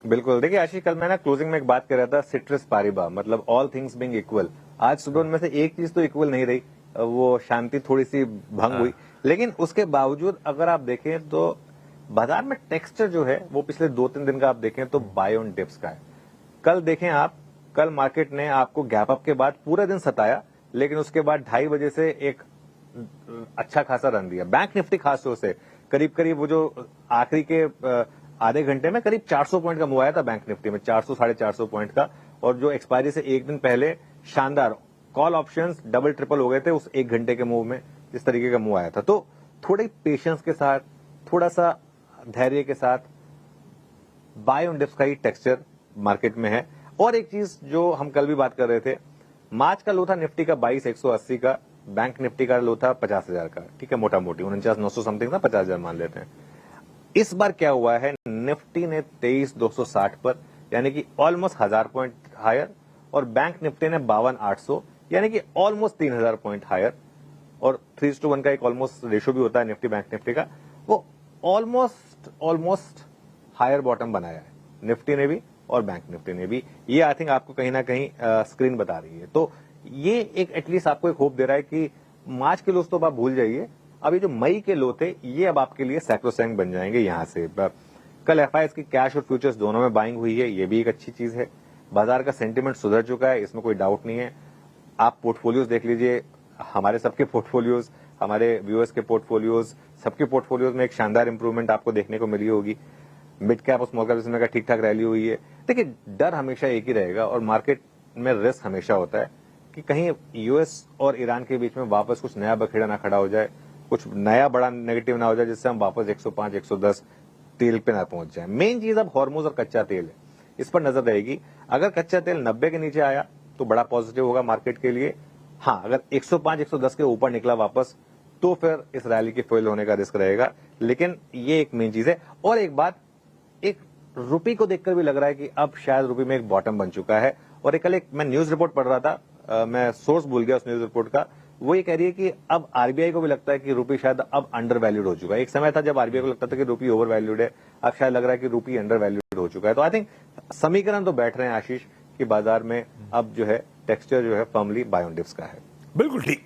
बिल्कुल। देखिए आशीष, कल मैं ना क्लोजिंग में एक बात कर रहा था, सिट्रस पारिबा, मतलब ऑल थिंग्स बीइंग इक्वल। आज सुबह उनमें से एक चीज तो इक्वल नहीं रही, वो शांति थोड़ी सी भंग हुई। लेकिन उसके बावजूद अगर आप देखें तो बाजार में टेक्सचर जो है वो पिछले 2-3 दिन का आप देखें तो बाय ऑन डिप्स का है। कल देखें आप, कल मार्केट ने आपको गैप अप के बाद पूरे दिन सताया, लेकिन उसके बाद 2:30 बजे से एक अच्छा खासा रन दिया। बैंक निफ्टी खास तौर से करीब करीब वो जो आखिरी के आधे घंटे में करीब 400 पॉइंट का मूव आया था बैंक निफ्टी में, 400 450 पॉइंट का। और जो एक्सपायरी से एक दिन पहले शानदार कॉल ऑप्शंस डबल ट्रिपल हो गए थे उस एक घंटे के मूव में, इस तरीके का मूव आया था। तो थोड़े पेशेंस के साथ, थोड़ा सा धैर्य के साथ बाय ऑन डिप्स का ही टेक्सचर मार्केट में है। और एक चीज जो हम कल भी बात कर रहे थे, मार्च का लो था निफ्टी का 22,180 का, बैंक निफ्टी का लो था 50,000 का, ठीक है, मोटा मोटी 49,900 समथिंग था, 50,000 मान लेते हैं। इस बार क्या हुआ है, निफ्टी ने 23,260 पर, यानी कि ऑलमोस्ट 1000 पॉइंट हायर, और बैंक निफ्टी ने 52,800, यानी कि ऑलमोस्ट 3,000 पॉइंट हायर। और 3:1 का एक ऑलमोस्ट रेशो भी होता है निफ्टी बैंक निफ्टी का। वो ऑलमोस्ट हायर बॉटम बनाया है निफ्टी ने भी और बैंक निफ्टी ने भी। ये आई थिंक आपको कहीं ना कहीं स्क्रीन बता रही है। तो ये एक एटलीस्ट आपको एक होप दे रहा है कि मार्च के लोस तो आप भूल जाइए, अब ये जो मई के लो थे ये अब आपके लिए सैक्रोसैंक्ट बन जाएंगे यहां से। कल एफआईएस की कैश और फ्यूचर्स दोनों में बाइंग हुई है, ये भी एक अच्छी चीज है। बाजार का सेंटिमेंट सुधर चुका है, इसमें कोई डाउट नहीं है। आप पोर्टफोलियोज देख लीजिए, हमारे सबके पोर्टफोलियोज, हमारे व्यूअर्स के पोर्टफोलियोज, सबके पोर्टफोलियोज में एक शानदार इंप्रूवमेंट आपको देखने को मिली होगी। मिड कैप और स्मॉल कैप इसमें का ठीक ठाक रैली हुई है। देखिए, डर हमेशा एक ही रहेगा और मार्केट में रिस्क हमेशा होता है कि कहीं यूएस और ईरान के बीच में वापस कुछ नया बखेड़ा ना खड़ा हो जाए, कुछ नया बड़ा नेगेटिव ना हो जाए, जिससे हम वापस 105 110 तेल पे ना पहुंच जाए। मेन चीज अब हॉर्मोज और कच्चा तेल है, इस पर नजर रहेगी। अगर कच्चा तेल 90 के नीचे आया तो बड़ा पॉजिटिव होगा मार्केट के लिए। हाँ, अगर 105 110 के ऊपर निकला वापस तो फिर इस रैली के फेल होने का रिस्क रहेगा। लेकिन ये एक मेन चीज है। और एक बात, एक रुपी को देखकर भी लग रहा है कि अब शायद रुपी में एक बॉटम बन चुका है। और कल एक मैं न्यूज रिपोर्ट पढ़ रहा था, मैं सोर्स भूल गया उस न्यूज रिपोर्ट का, वो ये कह रही है कि अब आरबीआई को भी लगता है कि रुपी शायद अब अंडर वैल्यूड हो चुका है। एक समय था जब आरबीआई को लगता था कि रुपी ओवर वैल्यूड है, अब शायद लग रहा है कि रुपी अंडर वैल्यूड हो चुका है। तो आई थिंक समीकरण तो बैठ रहे हैं आशीष कि बाजार में अब जो है टेक्सचर जो है फर्मली बाय ऑन डिप्स का है। बिल्कुल ठीक।